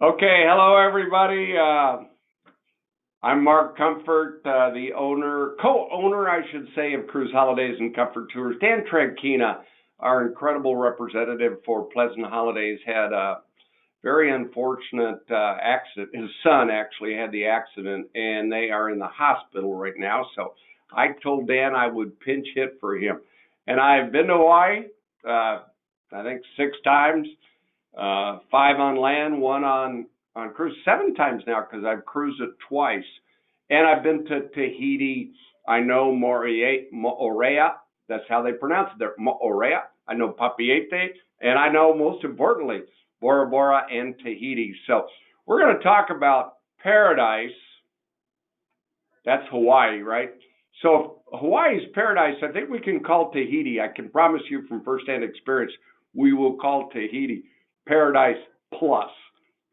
Okay, hello everybody. I'm Mark Comfort, the co-owner, I should say, of Cruise Holidays and Comfort Tours. Dan Tranquina, our incredible representative for Pleasant Holidays, had a very unfortunate accident. His son actually had the accident, and they are in the hospital right now. So I told Dan I would pinch hit for him. And I've been to Hawaii, I think 6 times. Five on land, one on cruise, 7 times now because I've cruised it twice. And I've been to Tahiti. I know Moorea, that's how they pronounce it there, Moorea. I know Papeete, and I know, most importantly, Bora Bora and Tahiti. So we're going to talk about paradise. That's Hawaii, right? So if Hawaii's paradise, I think we can call Tahiti. I can promise you from firsthand experience, we will call Tahiti Paradise Plus,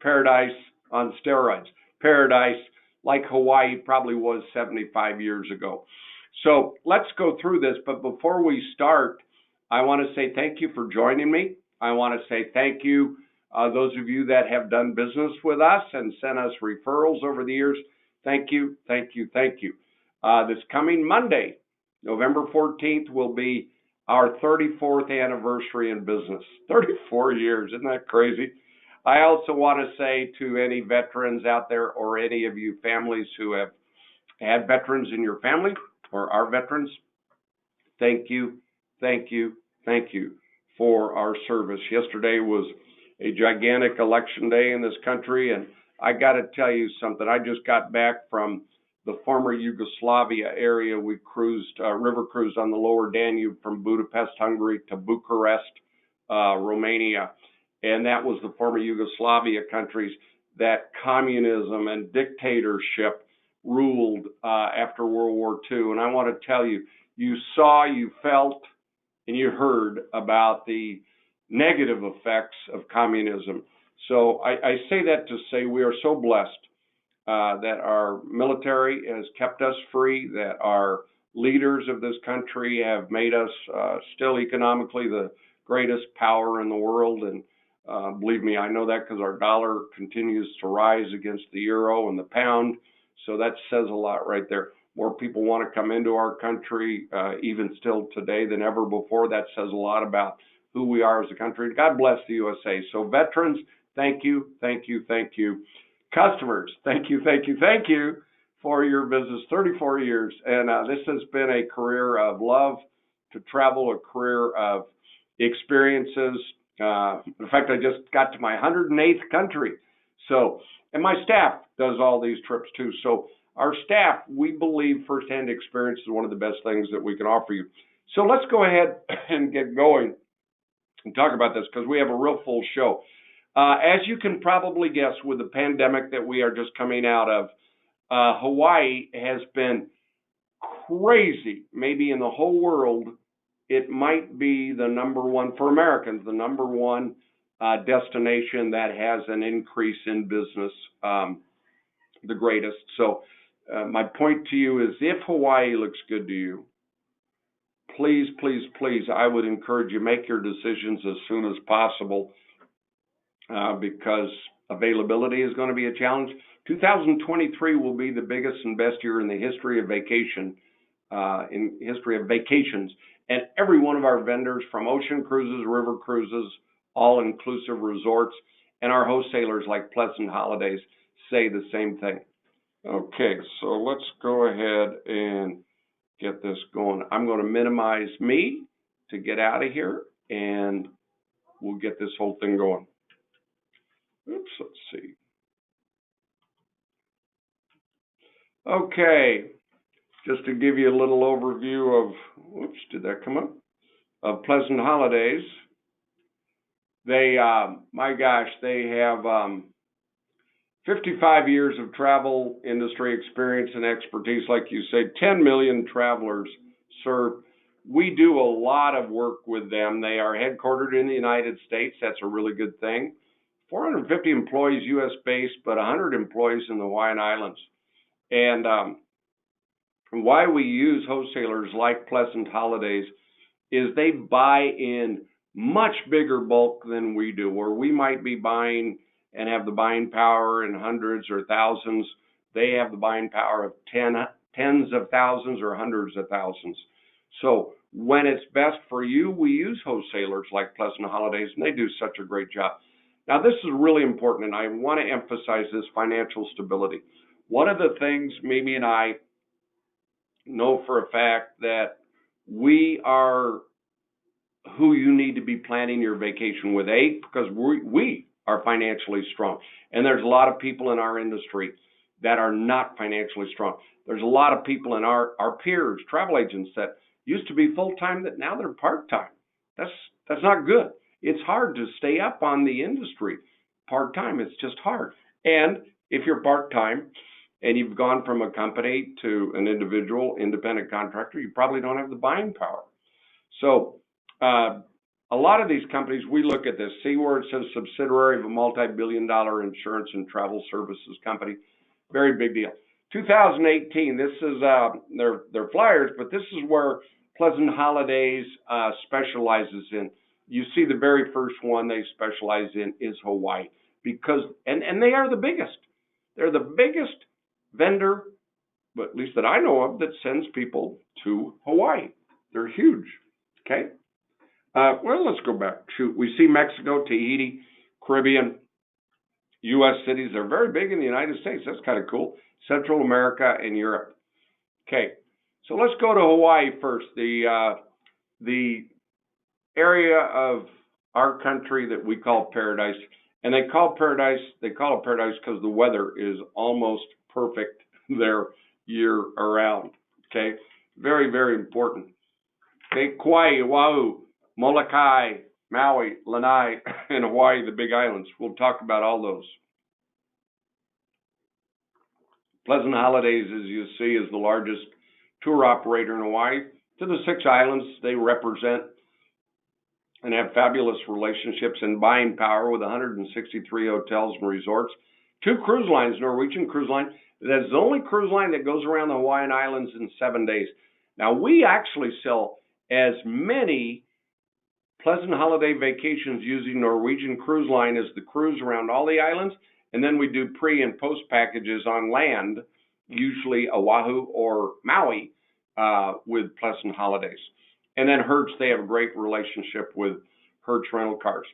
Paradise on steroids, Paradise like Hawaii probably was 75 years ago. So let's go through this, but before we start, I want to say thank you for joining me. I want to say thank you, those of you that have done business with us and sent us referrals over the years. Thank you, thank you, thank you. This coming Monday, November 14th, will be our 34th anniversary in business. 34 years, isn't that crazy? I also want to say to any veterans out there or any of you families who have had veterans in your family or are veterans, thank you, thank you, thank you for our service. Yesterday was a gigantic election day in this country, and I got to tell you something. I just got back from the former Yugoslavia area. We cruised, river cruised on the lower Danube from Budapest, Hungary to Bucharest, Romania. And that was the former Yugoslavia countries that communism and dictatorship ruled after World War II. And I want to tell you, you saw, you felt, and you heard about the negative effects of communism. So I say that to say we are so blessed that our military has kept us free, that our leaders of this country have made us still economically the greatest power in the world. And believe me, I know that because our dollar continues to rise against the euro and the pound. So that says a lot right there. More people want to come into our country, even still today than ever before. That says a lot about who we are as a country. God bless the USA. So veterans, thank you, thank you, thank you. Customers, thank you, thank you, thank you for your business. 34 years. And this has been a career of love to travel, a career of experiences. In fact, I just got to my 108th country. So, and my staff does all these trips too. So our staff, we believe firsthand experience is one of the best things that we can offer you. So let's go ahead and get going and talk about this because we have a real full show. As you can probably guess, with the pandemic that we are just coming out of, Hawaii has been crazy. Maybe in the whole world, it might be the number one, for Americans, the number one destination that has an increase in business, the greatest. So my point to you is if Hawaii looks good to you, please, please, please, I would encourage you, make your decisions as soon as possible. Because availability is going to be a challenge. 2023 will be the biggest and best year in the history of vacations, and every one of our vendors, from ocean cruises, river cruises, all-inclusive resorts, and our wholesalers like Pleasant Holidays say the same thing. Okay, so let's go ahead and get this going. I'm going to minimize me to get out of here, and we'll get this whole thing going. Oops, let's see. Okay, just to give you a little overview of, whoops, did that come up? Of Pleasant Holidays. They, my gosh, they have 55 years of travel industry experience and expertise. Like you said, 10 million travelers served. We do a lot of work with them. They are headquartered in the United States. That's a really good thing. 450 employees U.S. based, but 100 employees in the Hawaiian Islands. And why we use wholesalers like Pleasant Holidays is they buy in much bigger bulk than we do, where we might be buying and have the buying power in hundreds or thousands. They have the buying power of tens of thousands or hundreds of thousands. So when it's best for you, we use wholesalers like Pleasant Holidays, and they do such a great job. Now, this is really important, and I want to emphasize this financial stability. One of the things Mimi and I know for a fact that we are who you need to be planning your vacation with, because we are financially strong. And there's a lot of people in our industry that are not financially strong. There's a lot of people in our peers, travel agents, that used to be full-time that now they're part-time. That's not good. It's hard to stay up on the industry part-time. It's just hard. And if you're part-time and you've gone from a company to an individual independent contractor, you probably don't have the buying power. So a lot of these companies, we look at this, see where it says subsidiary of a multi-billion-dollar insurance and travel services company. Very big deal. 2018, this is their flyers, but this is where Pleasant Holidays specializes in. You see the very first one they specialize in is Hawaii, because and they are the biggest. They're the biggest vendor, but at least that I know of, that sends people to Hawaii. They're huge. Okay. Well, let's go back. We see Mexico, Tahiti, Caribbean, U.S. cities. They're very big in the United States. That's kind of cool. Central America and Europe. Okay, so let's go to Hawaii first. The area of our country that we call paradise, and they call it paradise because the weather is almost perfect there year around. Okay, very, very important. Okay, Kaua'i, Oahu, Molokai, Maui, Lanai, and Hawaii, the Big Islands. We'll talk about all those. Pleasant Holidays, as you see, is the largest tour operator in Hawaii. To the 6 islands, they represent and have fabulous relationships and buying power with 163 hotels and resorts. 2 cruise lines, Norwegian Cruise Line. That's the only cruise line that goes around the Hawaiian Islands in 7 days. Now, we actually sell as many Pleasant Holiday vacations using Norwegian Cruise Line as the cruise around all the islands. And then we do pre and post packages on land, usually Oahu or Maui, with Pleasant Holidays. And then Hertz, they have a great relationship with Hertz rental cars.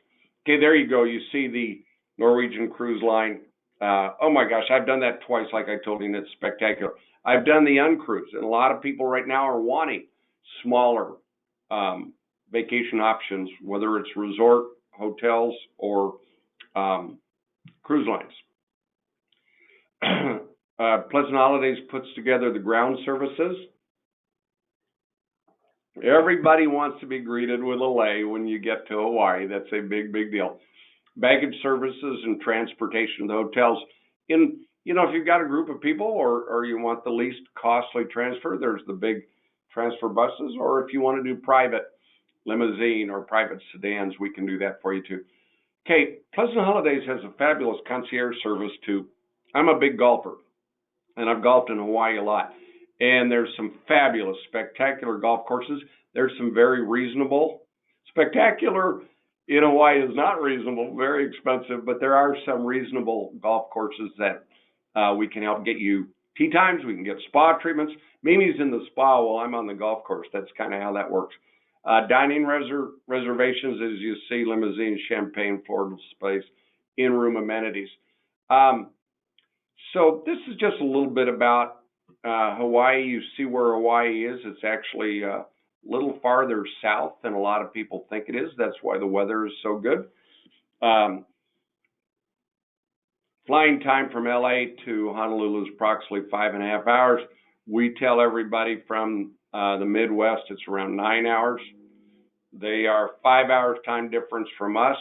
Okay, there you go. You see the Norwegian Cruise Line. Oh my gosh, I've done that twice, like I told you, and it's spectacular. I've done the uncruise, and a lot of people right now are wanting smaller vacation options, whether it's resort, hotels, or cruise lines. Pleasant Holidays puts together the ground services. Everybody wants to be greeted with a lei when you get to Hawaii. That's a big, big deal. Baggage services and transportation to the hotels. If you've got a group of people or you want the least costly transfer, there's the big transfer buses. Or if you want to do private limousine or private sedans, we can do that for you too. Okay, Pleasant Holidays has a fabulous concierge service too. I'm a big golfer, and I've golfed in Hawaii a lot. And there's some fabulous, spectacular golf courses. There's some very reasonable. Spectacular in Hawaii is not reasonable, very expensive, but there are some reasonable golf courses that we can help get you tee times. We can get spa treatments. Mimi's in the spa while I'm on the golf course. That's kind of how that works. Dining reservations, as you see, limousine, champagne, floral space, in-room amenities. So this is just a little bit about Hawaii. You see where Hawaii is. It's actually a little farther south than a lot of people think it is. That's why the weather is so good. Flying time from LA to Honolulu is approximately 5.5 hours. We tell everybody from the Midwest it's around 9 hours. They are 5 hours time difference from us,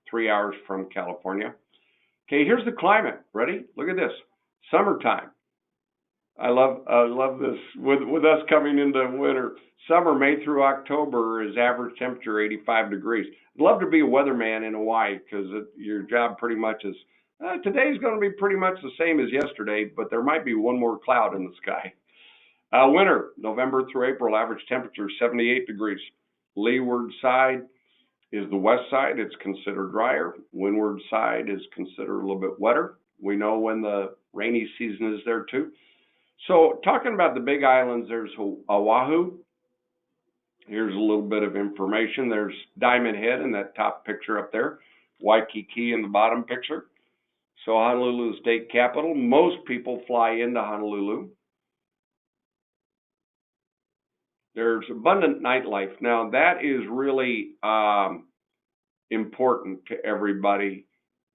3 hours from California. Okay, here's the climate. Ready? Look at this. Summertime. I love this. With us coming into winter, summer, May through October, is average temperature 85 degrees. I'd love to be a weatherman in Hawaii because your job pretty much is, today's going to be pretty much the same as yesterday, but there might be one more cloud in the sky. Winter, November through April, average temperature 78 degrees. Leeward side is the west side. It's considered drier. Windward side is considered a little bit wetter. We know when the rainy season is there too. So talking about the big islands, there's Oahu. Here's a little bit of information. There's Diamond Head in that top picture up there. Waikiki in the bottom picture. So Honolulu is state capital. Most people fly into Honolulu. There's abundant nightlife. Now that is really important to everybody.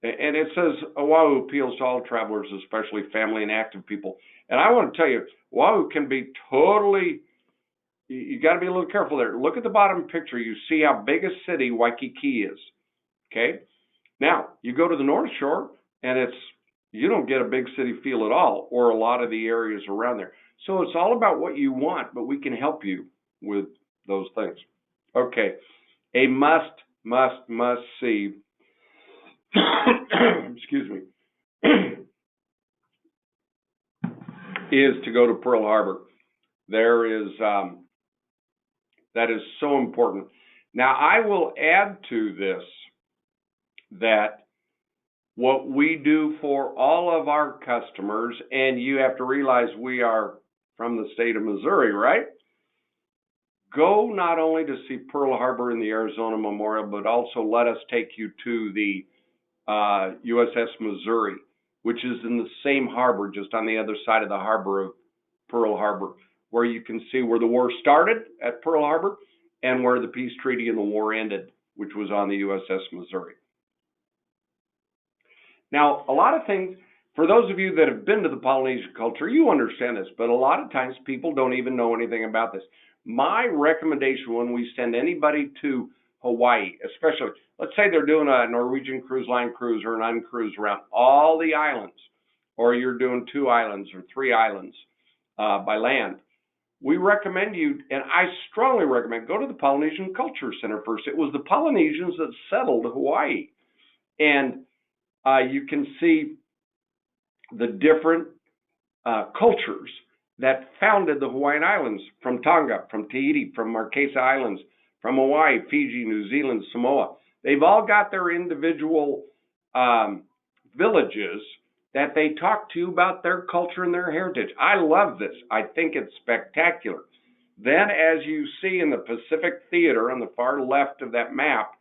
And it says Oahu appeals to all travelers, especially family and active people. And I want to tell you, Oahu can be totally, you got to be a little careful there. Look at the bottom picture. You see how big a city Waikiki is. Okay? Now, you go to the North Shore, and you don't get a big city feel at all, or a lot of the areas around there. So it's all about what you want, but we can help you with those things. Okay, a must see, excuse me, is to go to Pearl Harbor. That is so important. Now, I will add to this that what we do for all of our customers, and you have to realize we are from the state of Missouri, right? Go not only to see Pearl Harbor in the Arizona Memorial, but also let us take you to the USS Missouri, which is in the same harbor, just on the other side of the harbor of Pearl Harbor, where you can see where the war started at Pearl Harbor and where the peace treaty and the war ended, which was on the USS Missouri. Now, a lot of things, for those of you that have been to the Polynesian culture, you understand this, but a lot of times people don't even know anything about this. My recommendation when we send anybody to Hawaii, especially, let's say they're doing a Norwegian Cruise Line cruise or an uncruise around all the islands, or you're doing 2 islands or 3 islands by land, we recommend you, and I strongly recommend, go to the Polynesian Culture Center first. It was the Polynesians that settled Hawaii. And you can see the different cultures that founded the Hawaiian Islands, from Tonga, from Tahiti, from Marquesa Islands, from Hawaii, Fiji, New Zealand, Samoa. They've all got their individual villages that they talk to you about their culture and their heritage. I love this. I think it's spectacular. Then, as you see in the Pacific Theater on the far left of that map,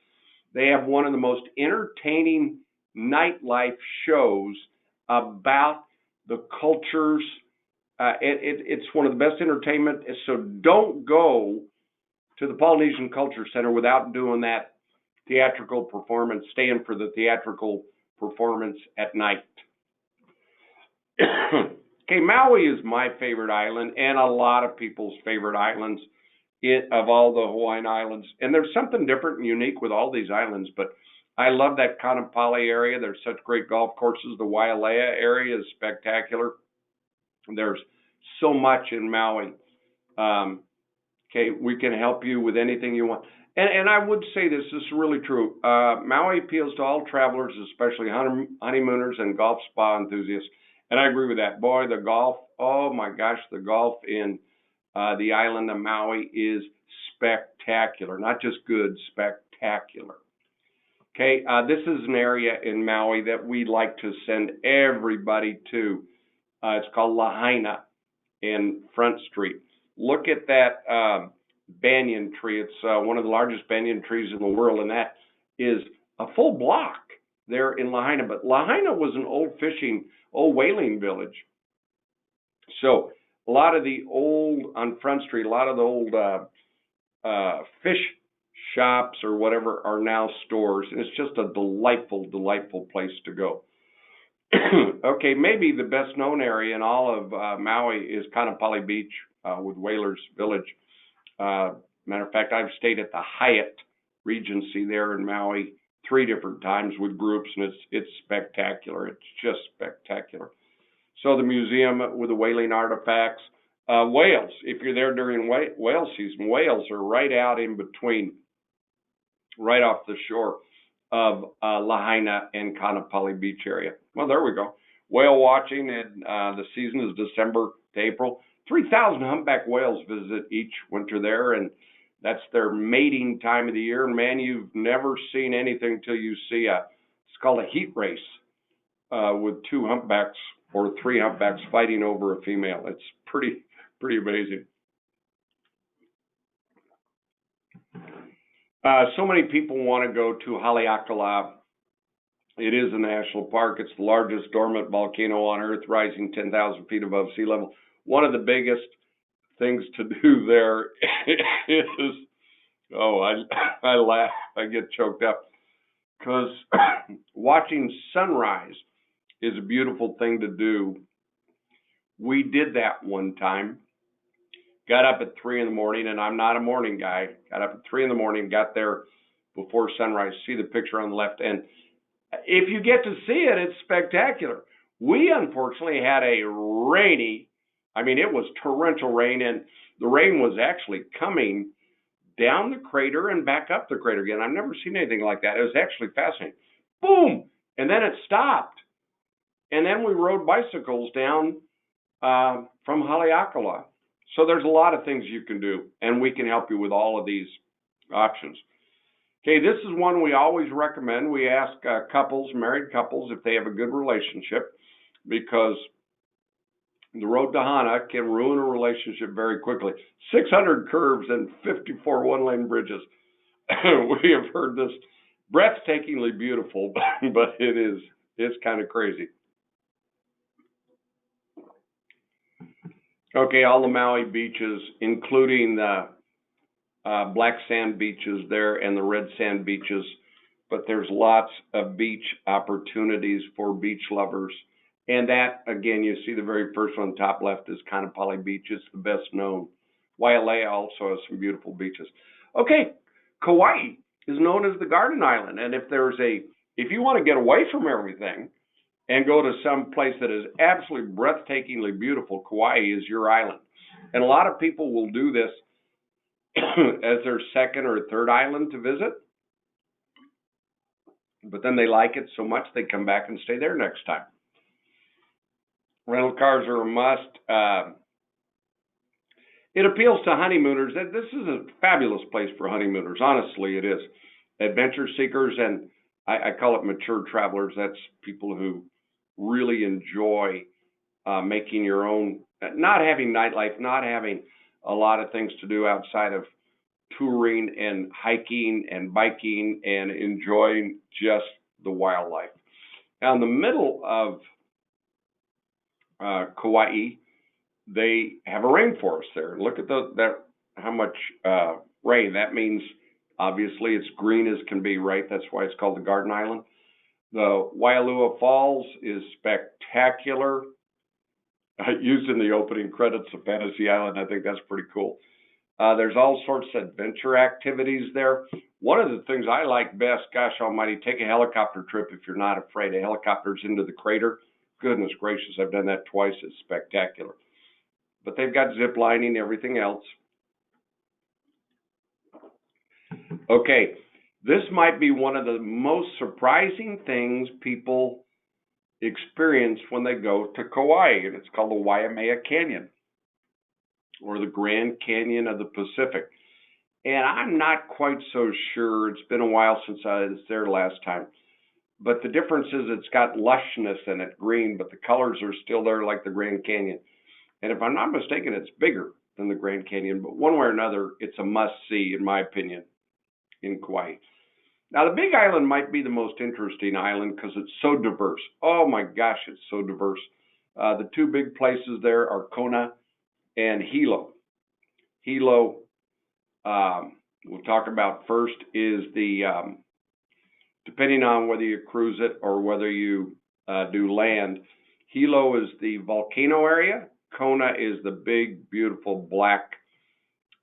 they have one of the most entertaining nightlife shows about the cultures. It's one of the best entertainment. So don't go to the Polynesian Culture Center without doing that theatrical performance, staying for the theatrical performance at night. Okay, Maui is my favorite island and a lot of people's favorite islands of all the Hawaiian Islands. And there's something different and unique with all these islands, but I love that Kaanapali area. There's such great golf courses. The Wailea area is spectacular. There's so much in Maui. Okay, we can help you with anything you want. And I would say this is really true. Maui appeals to all travelers, especially honeymooners and golf spa enthusiasts. And I agree with that. Boy, the golf, oh my gosh, the golf in the island of Maui is spectacular. Not just good, spectacular. Okay, this is an area in Maui that we like to send everybody to. It's called Lahaina in Front Street. Look at that banyan tree. It's one of the largest banyan trees in the world, and that is a full block there in Lahaina. But Lahaina was an old whaling village. So a lot of the old, on Front Street, a lot of the old fish shops or whatever are now stores. And it's just a delightful, delightful place to go. Okay, maybe the best known area in all of Maui is Kaanapali Beach with Whalers Village. Matter of fact, I've stayed at the Hyatt Regency there in Maui 3 different times with groups, and it's spectacular. It's just spectacular. So the museum with the whaling artifacts. Whales, if you're there during whale season, whales are right out in between, right off the shore of Lahaina and Kaanapali Beach area. Well, there we go. Whale watching, and the season is December to April. 3,000 humpback whales visit each winter there, and That's their mating time of the year. And man, you've never seen anything till you see it's called a heat race with two humpbacks or three humpbacks fighting over a female. It's pretty amazing. So many people want to go to Haleakala. It is a national park. It's the largest dormant volcano on Earth, rising 10,000 feet above sea level. One of the biggest things to do there is, I laugh, I get choked up, because watching sunrise is a beautiful thing to do. We did that one time. Got up at 3 in the morning, and I'm not a morning guy. Got up at 3 in the morning, got there before sunrise. See the picture on the left, and if you get to see it, it's spectacular. We unfortunately had a rainy, it was torrential rain, and the rain was actually coming down the crater and back up the crater again. I've never seen anything like that. It was actually fascinating. Boom! And then it stopped. And then we rode bicycles down from Haleakala. So there's a lot of things you can do, and we can help you with all of these options. Okay, this is one we always recommend. We ask couples, married couples, if they have a good relationship, because the road to Hana can ruin a relationship very quickly. 600 curves and 54 one-lane bridges. We have heard this, breathtakingly beautiful, but it's kind of crazy. Okay, all the Maui beaches, including the black sand beaches there and the red sand beaches, but there's lots of beach opportunities for beach lovers. And that, again, you see the very first one, top left, is Kaanapali Beach. It's the best known. Wailea also has some beautiful beaches. Okay, Kaua'i is known as the Garden Island. And if you want to get away from everything and go to some place that is absolutely breathtakingly beautiful, Kaua'i is your island. And a lot of people will do this as their second or third island to visit. But then they like it so much they come back and stay there next time. Rental cars are a must. It appeals to honeymooners. This is a fabulous place for honeymooners. Honestly, it is. Adventure seekers, and I call it mature travelers. That's people who really enjoy making your own, not having nightlife, not having a lot of things to do outside of touring and hiking and biking and enjoying just the wildlife. Now, in the middle of Kaua'i, they have a rainforest there. Look at how much rain. That means obviously it's green as can be, right? That's why it's called the Garden Island. The Waialua Falls is spectacular. Used in the opening credits of Fantasy Island. I think that's pretty cool. There's all sorts of adventure activities there. One of the things I like best, gosh almighty, take a helicopter trip if you're not afraid. A helicopter's into the crater. Goodness gracious, I've done that twice. It's spectacular. But they've got zip lining, everything else. Okay, this might be one of the most surprising things people experience when they go to Kaua'i, and it's called the Waimea Canyon, or the Grand Canyon of the Pacific. And I'm not quite so sure. It's been a while since I was there last time. But the difference is it's got lushness in it, green, but the colors are still there like the Grand Canyon. And if I'm not mistaken, it's bigger than the Grand Canyon. But one way or another, it's a must-see, in my opinion, in Kaua'i. Now, the Big Island might be the most interesting island because it's so diverse. Oh, my gosh, it's so diverse. The two big places there are Kona and Hilo. Hilo, we'll talk about first, is the, depending on whether you cruise it or whether you do land, Hilo is the volcano area. Kona is the big, beautiful black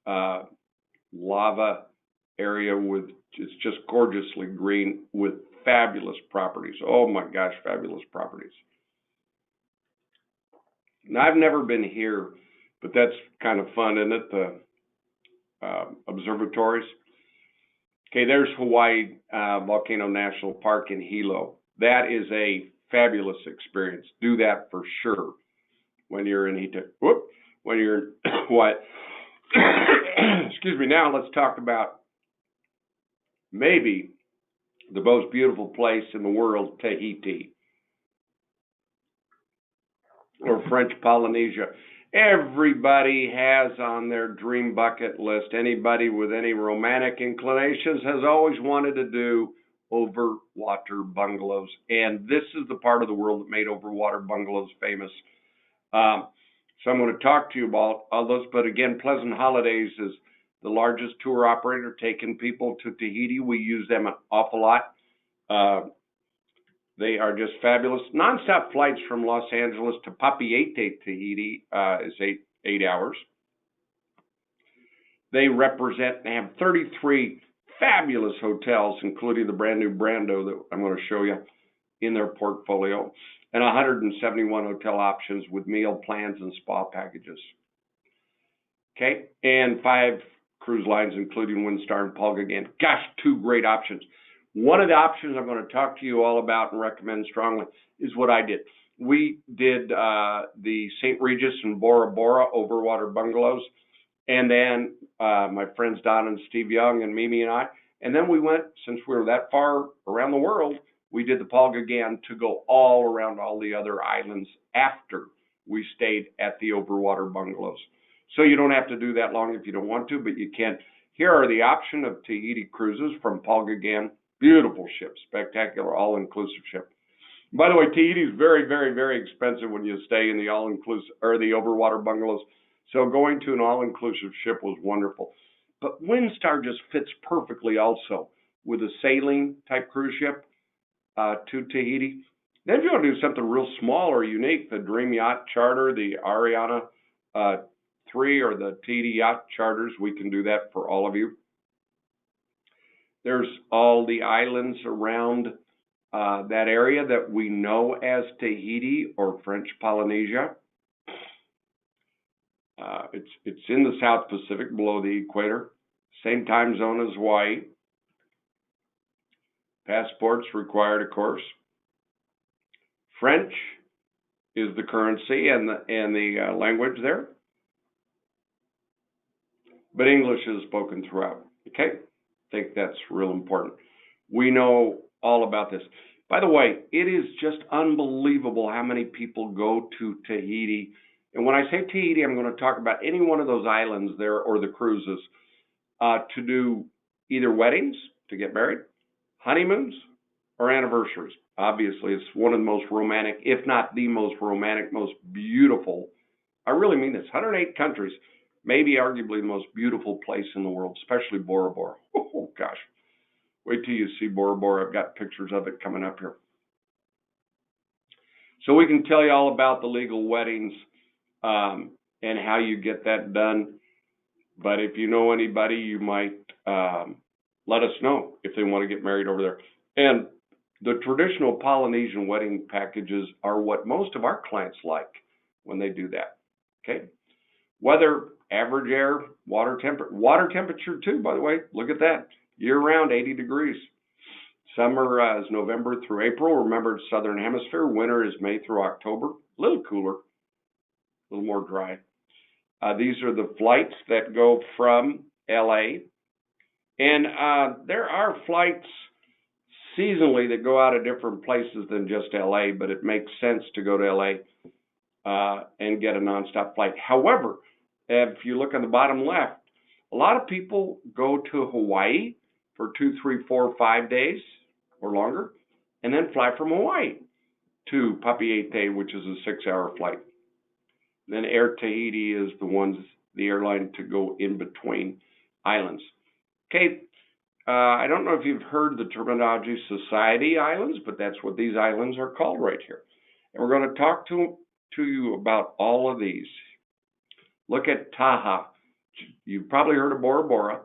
lava area with, it's just gorgeously green with fabulous properties. Oh my gosh, fabulous properties. Now, I've never been here, but that's kind of fun, isn't it? The observatories. Okay, there's Hawaii Volcano National Park in Hilo. That is a fabulous experience. Do that for sure when you're in When you're in Hawaii. Excuse me. Now let's talk about maybe the most beautiful place in the world, Tahiti, or French Polynesia. Everybody has on their dream bucket list, anybody with any romantic inclinations has always wanted to do overwater bungalows. And this is the part of the world that made overwater bungalows famous. So I'm going to talk to you about all those. But again, Pleasant Holidays is the largest tour operator taking people to Tahiti. We use them an awful lot. They are just fabulous. Nonstop flights from Los Angeles to Papeete, Tahiti is eight hours. They have 33 fabulous hotels, including the brand new Brando that I'm going to show you in their portfolio, and 171 hotel options with meal plans and spa packages. Okay, and 5 cruise lines, including Windstar and Polynesian. Gosh, 2 great options. One of the options I'm going to talk to you all about and recommend strongly is what I did. We did the St. Regis and Bora Bora overwater bungalows, and then my friends Don and Steve Young and Mimi and I, and then we went, since we were that far around the world, we did the Polynesian to go all around all the other islands after we stayed at the overwater bungalows. So you don't have to do that long if you don't want to, but you can. Here are the option of Tahiti Cruises from Polynesian. Beautiful ship, spectacular, all-inclusive ship. By the way, Tahiti is very, very, very expensive when you stay in the all-inclusive or the overwater bungalows. So going to an all-inclusive ship was wonderful. But Windstar just fits perfectly also with a sailing type cruise ship to Tahiti. Then if you want to do something real small or unique, the Dream Yacht Charter, the Ariana 3 or the Tahiti Yacht Charters, we can do that for all of you. There's all the islands around that area that we know as Tahiti or French Polynesia. It's in the South Pacific below the equator, same time zone as Hawaii. Passports required, of course. French is the currency and the language there, but English is spoken throughout. Okay. I think that's real important. We know all about this. By the way, it is just unbelievable how many people go to Tahiti. And when I say Tahiti, I'm going to talk about any one of those islands there or the cruises to do either weddings, to get married, honeymoons, or anniversaries. Obviously, it's one of the most romantic, if not the most romantic, most beautiful. I really mean this. 108 countries. Maybe arguably the most beautiful place in the world, especially Bora Bora. Oh, gosh. Wait till you see Bora Bora. I've got pictures of it coming up here. So we can tell you all about the legal weddings and how you get that done. But if you know anybody, you might let us know if they want to get married over there. And the traditional Polynesian wedding packages are what most of our clients like when they do that. Okay? Weather, average air, water temperature too, by the way. Look at that. Year-round, 80 degrees. Summer is November through April. Remember, it's Southern Hemisphere. Winter is May through October. A little cooler, a little more dry. These are the flights that go from LA. And there are flights seasonally that go out of different places than just LA, but it makes sense to go to LA and get a nonstop flight. However, if you look on the bottom left, a lot of people go to Hawaii for 2, 3, 4, 5 days or longer, and then fly from Hawaii to Papeete, which is a 6-hour flight. Then Air Tahiti is the airline to go in between islands. Okay, I don't know if you've heard the terminology Society Islands, but that's what these islands are called right here. And we're going to talk to you about all of these. Look at Taha. You've probably heard of Bora Bora.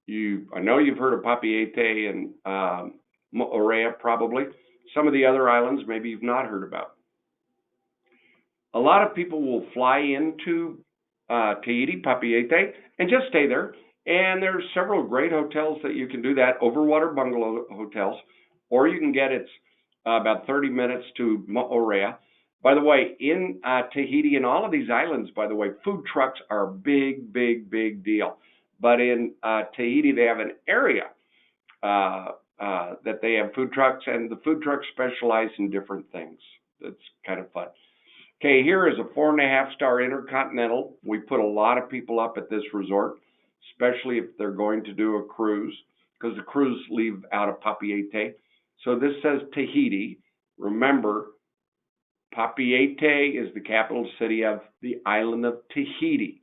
I know you've heard of Papeete and Moorea probably. Some of the other islands maybe you've not heard about. A lot of people will fly into Tahiti, Papeete, and just stay there. And there's several great hotels that you can do that, overwater bungalow hotels, or you can get it's about 30 minutes to Moorea. By the way, in Tahiti and all of these islands, by the way, food trucks are a big, big, big deal. But in Tahiti, they have an area that they have food trucks, and the food trucks specialize in different things. That's kind of fun. Okay, here is a 4.5-star InterContinental. We put a lot of people up at this resort, especially if they're going to do a cruise, because the cruise leave out of Papeete. So this says Tahiti. Remember, Papeete is the capital city of the island of Tahiti.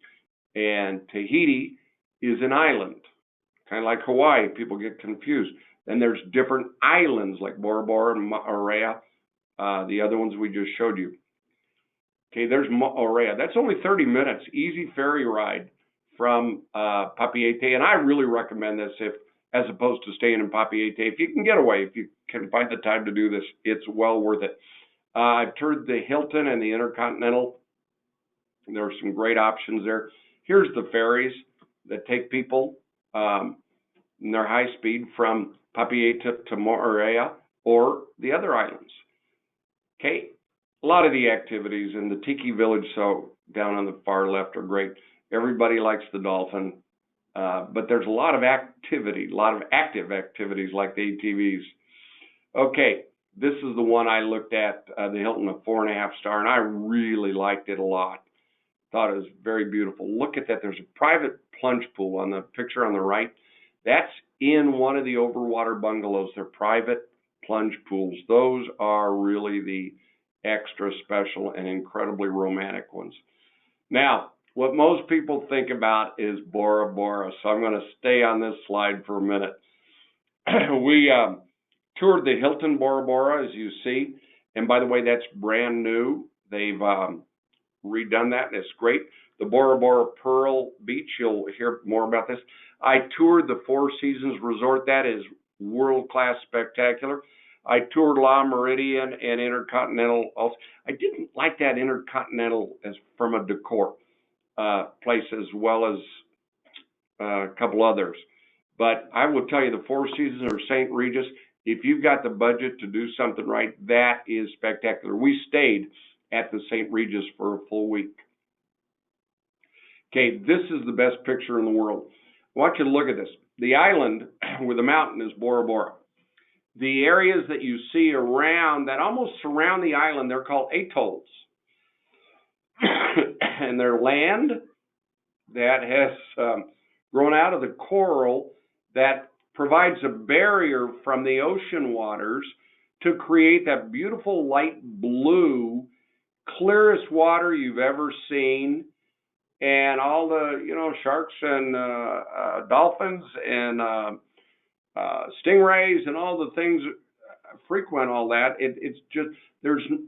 And Tahiti is an island, kind of like Hawaii. People get confused. Then there's different islands like Bora Bora and Moorea, the other ones we just showed you. Okay, there's Moorea. That's only 30 minutes, easy ferry ride from Papeete. And I really recommend this as opposed to staying in Papeete. If you can get away, if you can find the time to do this, it's well worth it. I've toured the Hilton and the InterContinental. There are some great options there. Here's the ferries that take people in their high speed from Papeete to Moorea or the other islands. Okay, a lot of the activities in the Tiki Village, so down on the far left, are great. Everybody likes the dolphin, but there's a lot of activity, a lot of active activities like the ATVs. Okay, this is the one I looked at, the Hilton, a 4.5-star, and I really liked it a lot. Thought it was very beautiful. Look at that. There's a private plunge pool on the picture on the right. That's in one of the overwater bungalows. They're private plunge pools. Those are really the extra special and incredibly romantic ones. Now, what most people think about is Bora Bora, so I'm going to stay on this slide for a minute. We toured the Hilton Bora Bora, as you see, and by the way, that's brand new. They've redone that, and it's great. The Bora Bora Pearl Beach, you'll hear more about this. I toured the Four Seasons Resort. That is world-class spectacular. I toured La Meridien and InterContinental also. I didn't like that InterContinental as from a decor place, as well as a couple others. But I will tell you, the Four Seasons or St. Regis, if you've got the budget to do something right, that is spectacular. We stayed at the St. Regis for a full week. Okay, this is the best picture in the world. I want you to look at this. The island with the mountain is Bora Bora. The areas that you see around, that almost surround the island, they're called atolls. And they're land that has grown out of the coral that provides a barrier from the ocean waters to create that beautiful light blue, clearest water you've ever seen. And all the, sharks and dolphins and stingrays and all the things frequent all that. It's just,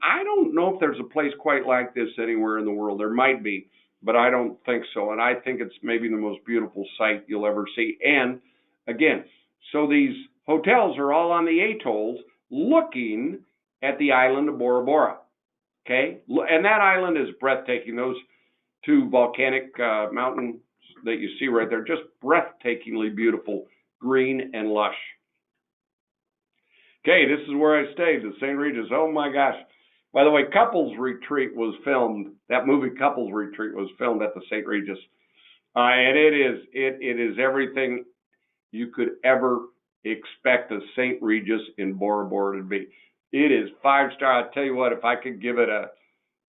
I don't know if there's a place quite like this anywhere in the world. There might be, but I don't think so. And I think it's maybe the most beautiful sight you'll ever see. And again, so these hotels are all on the atolls looking at the island of Bora Bora. Okay? And that island is breathtaking. Those two volcanic mountains that you see right there, just breathtakingly beautiful, green and lush. Okay, this is where I stayed, the St. Regis. Oh my gosh. By the way, Couples Retreat was filmed. That movie Couples Retreat was filmed at the St. Regis. And it is everything you could ever expect a St. Regis in Bora Bora to be. It is 5-star. I tell you what, if I could give it a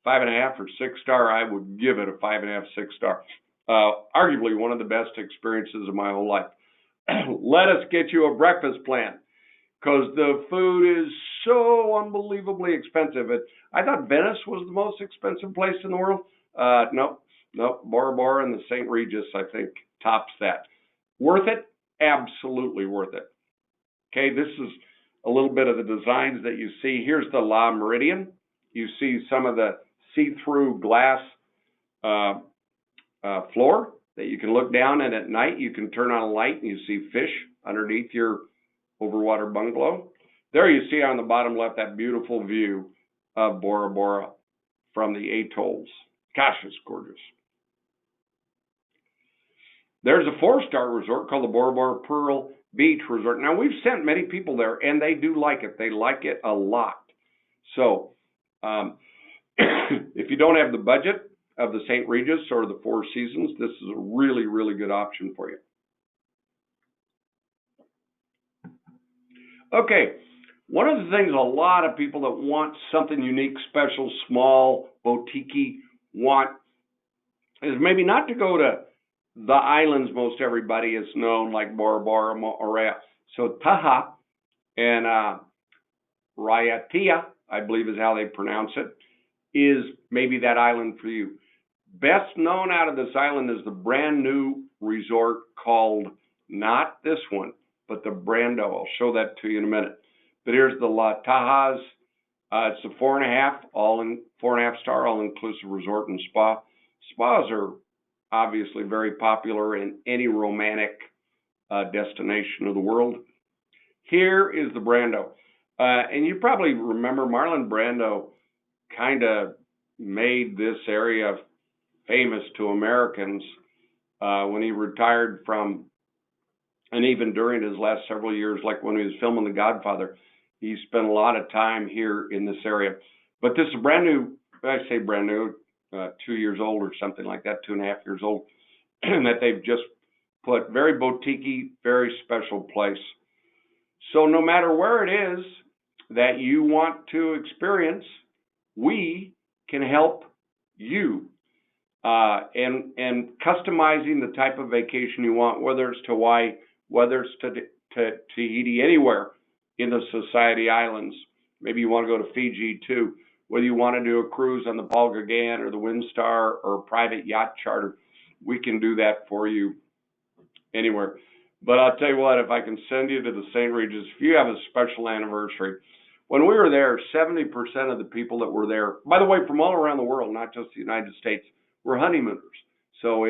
5.5 or 6-star, I would give it a 5.5, 6-star. Arguably one of the best experiences of my whole life. Let us get you a breakfast plan, because the food is so unbelievably expensive. I thought Venice was the most expensive place in the world. Nope. Bora Bora and the St. Regis, I think, tops that. Worth it? Absolutely worth it. Okay, this is a little bit of the designs that you see. Here's the La Meridien. You see some of the see-through glass floor that you can look down, and at night you can turn on a light and you see fish underneath your overwater bungalow. There you see on the bottom left that beautiful view of Bora Bora from the atolls. Gosh, it's gorgeous. There's a 4-star resort called the Bora Bora Pearl Beach Resort. Now, we've sent many people there, and they do like it. They like it a lot. So, If you don't have the budget of the St. Regis or the Four Seasons, this is a really, really good option for you. Okay, one of the things a lot of people that want something unique, special, small, boutique want is maybe not to go to the islands most everybody is known, like Bora Bora, Moorea. So Taha and Raiatea, I believe is how they pronounce it, is maybe that island for you. Best known out of this island is the brand new resort called, not this one, but the Brando. I'll show that to you in a minute. But here's the La Taha's. It's a 4.5 star all-inclusive resort and spa. Spas are obviously very popular in any romantic destination of the world. Here is the Brando. And you probably remember Marlon Brando kind of made this area famous to Americans when he retired from, and even during his last several years, like when he was filming The Godfather, he spent a lot of time here in this area. But this is brand new, I say brand new, 2 years old or something like that, 2.5 years old, that they've just put. Very boutique-y, very special place. So no matter where it is that you want to experience, we can help you. And customizing the type of vacation you want, whether it's to Hawaii, whether it's to Tahiti, anywhere in the Society Islands. Maybe you want to go to Fiji too. Whether you want to do a cruise on the Paul Gauguin or the Windstar or a private yacht charter, we can do that for you anywhere. But I'll tell you what, if I can send you to the St. Regis, if you have a special anniversary, when we were there, 70% of the people that were there, by the way, from all around the world, not just the United States, were honeymooners. So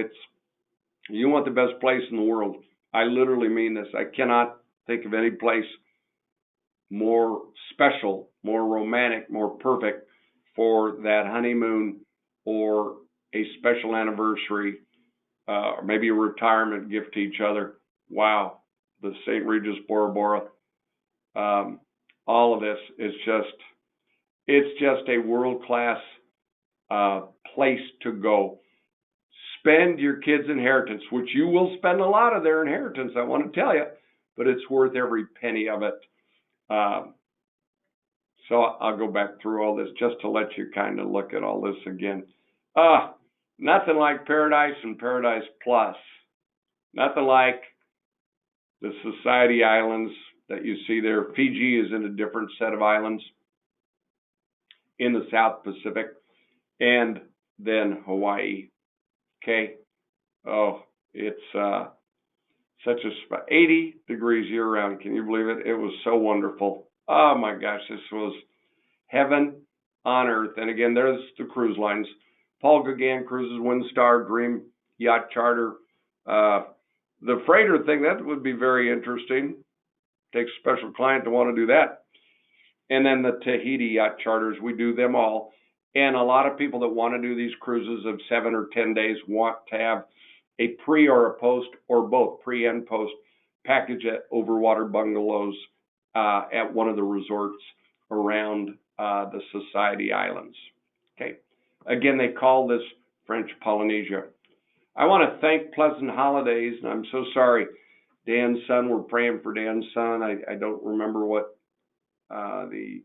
you want the best place in the world. I literally mean this. I cannot think of any place more special, more romantic, more perfect for that honeymoon or a special anniversary, or maybe a retirement gift to each other. Wow, the St. Regis Bora Bora. All of this is it's just a world-class place to go. Spend your kids' inheritance, which you will spend a lot of their inheritance, I want to tell you, but it's worth every penny of it. So I'll go back through all this just to let you kind of look at all this again. Nothing like Paradise and Paradise Plus. Nothing like the Society Islands that you see there. Fiji is in a different set of islands in the South Pacific, and then Hawaii. Okay. Oh, it's such a 80 degrees year round. Can you believe it? It was so wonderful. Oh my gosh, this was heaven on earth. And again, there's the cruise lines. Paul Gauguin Cruises, Windstar, Dream Yacht Charter. The freighter thing, that would be very interesting. Takes a special client to want to do that. And then the Tahiti Yacht Charters, we do them all. And a lot of people that want to do these cruises of 7 or 10 days want to have a pre or a post, or both, pre and post, package at overwater bungalows at one of the resorts around the Society Islands. Okay. Again, they call this French Polynesia. I want to thank Pleasant Holidays, and I'm so sorry, Dan's son, we're praying for Dan's son. I don't remember what the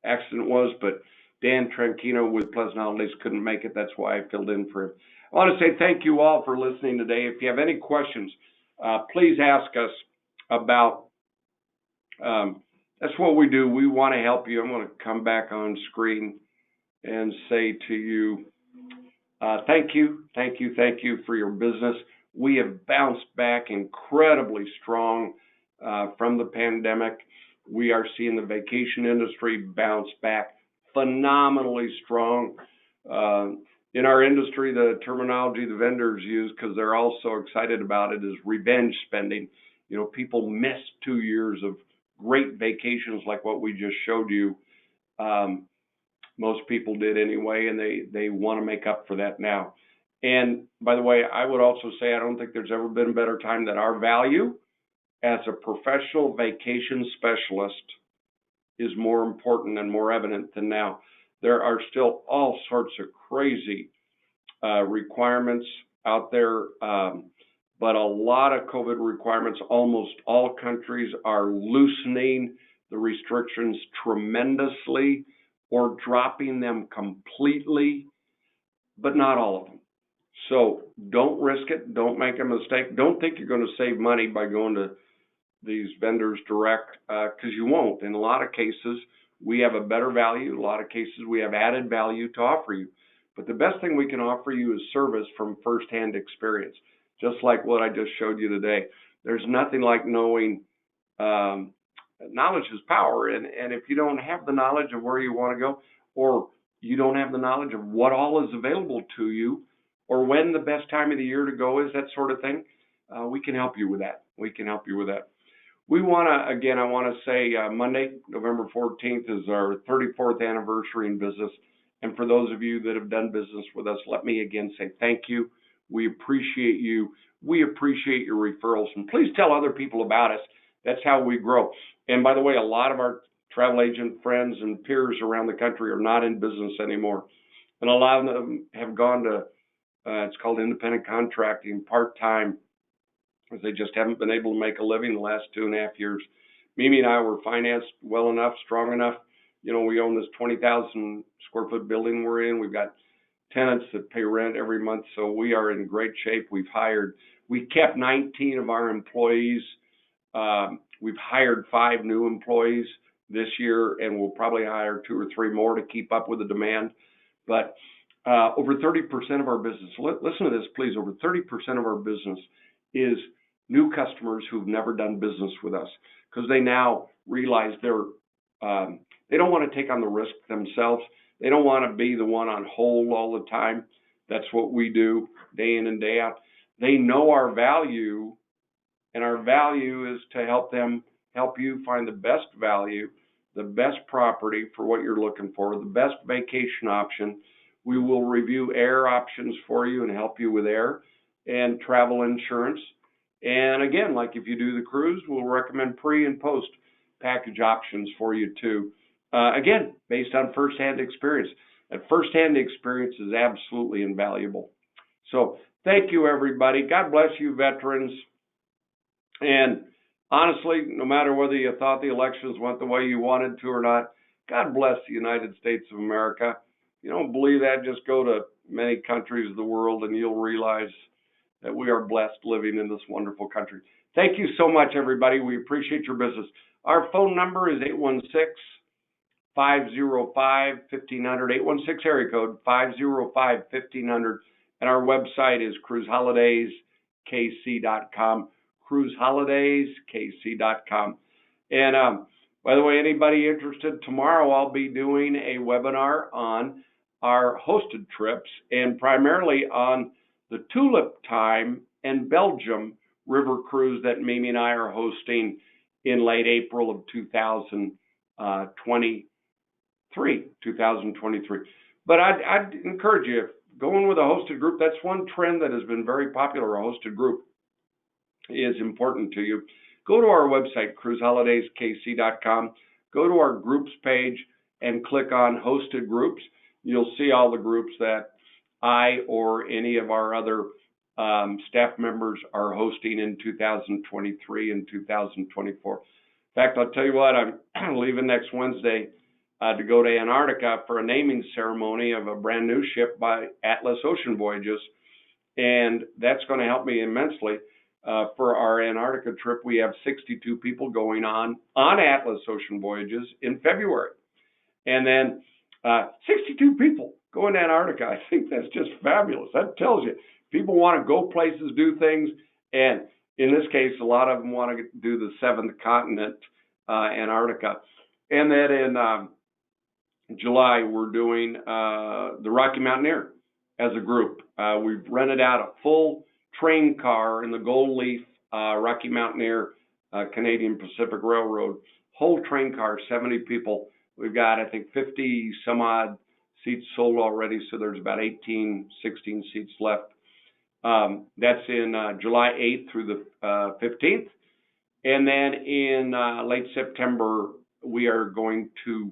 accident was, but Dan Tranquino with Pleasant Holidays couldn't make it. That's why I filled in for him. I want to say thank you all for listening today. If you have any questions, please ask us about, that's what we do. We want to help you. I'm going to come back on screen and say to you, thank you for your business. We have bounced back incredibly strong from the pandemic. We are seeing the vacation industry bounce back phenomenally strong. In our industry, the terminology the vendors use, because they're all so excited about it, is revenge spending. You know, people missed 2 years of great vacations like what we just showed you. Most people did anyway, and they want to make up for that now. And by the way, I would also say I don't think there's ever been a better time that our value as a professional vacation specialist is more important and more evident than now. There are still all sorts of crazy requirements out there, but a lot of COVID requirements. Almost all countries are loosening the restrictions tremendously or dropping them completely, but not all of them. So don't risk it. Don't make a mistake. Don't think you're going to save money by going to these vendors direct, because you won't. In a lot of cases, we have a better value. In a lot of cases, we have added value to offer you. But the best thing we can offer you is service from firsthand experience, just like what I just showed you today. There's nothing like knowing. Knowledge is power, and if you don't have the knowledge of where you want to go, or you don't have the knowledge of what all is available to you, or when the best time of the year to go is, that sort of thing, we can help you with that. We can help you with that. We want to, again, I want to say Monday, November 14th is our 34th anniversary in business. And for those of you that have done business with us, let me again say thank you. We appreciate you. We appreciate your referrals. And please tell other people about us. That's how we grow. And by the way, a lot of our travel agent friends and peers around the country are not in business anymore. And a lot of them have gone to, it's called independent contracting, part-time, because they just haven't been able to make a living the last 2.5 years. Mimi and I were financed well enough, strong enough. You know, we own this 20,000 square foot building we're in. We've got tenants that pay rent every month, so we are in great shape. We kept 19 of our employees. We've hired 5 new employees this year, and we'll probably hire 2 or 3 more to keep up with the demand. But over 30% of our business, listen to this, please, over 30% of our business is new customers who've never done business with us, because they now realize they don't want to take on the risk themselves. They don't want to be the one on hold all the time. That's what we do day in and day out. They know our value, and our value is to help you find the best value, the best property for what you're looking for, the best vacation option. We will review air options for you and help you with air and travel insurance. And again, like if you do the cruise, we'll recommend pre and post package options for you too. Again, based on firsthand experience. And firsthand experience is absolutely invaluable. So thank you, everybody. God bless you, veterans. And honestly, no matter whether you thought the elections went the way you wanted to or not, God bless the United States of America. If you don't believe that, just go to many countries of the world and you'll realize that we are blessed living in this wonderful country. Thank you so much, everybody. We appreciate your business. Our phone number is 816-505-1500, 816 area code 505-1500. And our website is cruiseholidays.kc.com, cruiseholidays.kc.com. And by the way, anybody interested, tomorrow I'll be doing a webinar on our hosted trips, and primarily on the Tulip Time and Belgium river cruise that Mimi and I are hosting in late April of 2023. But I'd encourage you, going with a hosted group, that's one trend that has been very popular. A hosted group is important to you. Go to our website, cruiseholidays.kc.com. Go to our groups page and click on hosted groups. You'll see all the groups that I or any of our other staff members are hosting in 2023 and 2024. In fact, I'll tell you what, I'm leaving next Wednesday to go to Antarctica for a naming ceremony of a brand new ship by Atlas Ocean Voyages, and that's going to help me immensely. For our Antarctica trip, we have 62 people going on Atlas Ocean Voyages in February. And then 62 people going to Antarctica. I think that's just fabulous. That tells you people want to go places, do things, and in this case, a lot of them want to do the 7th continent, Antarctica. And then in July, we're doing the Rocky Mountaineer as a group. We've rented out a full train car in the Gold Leaf Rocky Mountaineer Canadian Pacific Railroad. Whole train car, 70 people. We've got, I think, 50 some odd seats sold already, so there's about 16 seats left. That's in July 8th through the 15th. And then in late September, we are going to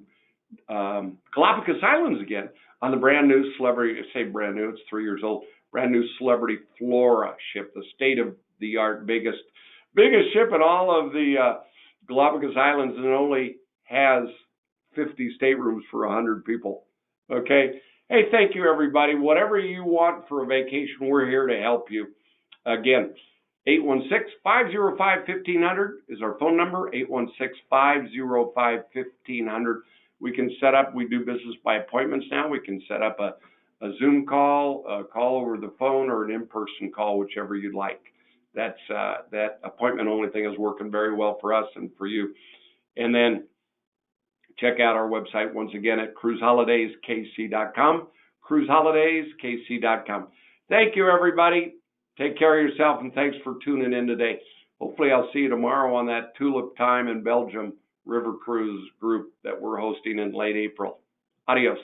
Galapagos Islands again on the brand new celebrity, I say brand new, it's 3 years old, brand new Celebrity Flora ship, the state-of-the-art biggest ship in all of the Galapagos Islands, and it only has 50 staterooms for 100 people. Okay. Hey, thank you, everybody. Whatever you want for a vacation, we're here to help you. Again, 816-505-1500 is our phone number, 816-505-1500. We can set up, we do business by appointments now. We can set up a Zoom call, a call over the phone, or an in-person call, whichever you'd like. That appointment only thing is working very well for us and for you. And then check out our website once again at cruiseholidayskc.com, cruiseholidayskc.com. Thank you, everybody. Take care of yourself, and thanks for tuning in today. Hopefully, I'll see you tomorrow on that Tulip Time in Belgium River Cruise group that we're hosting in late April. Adios.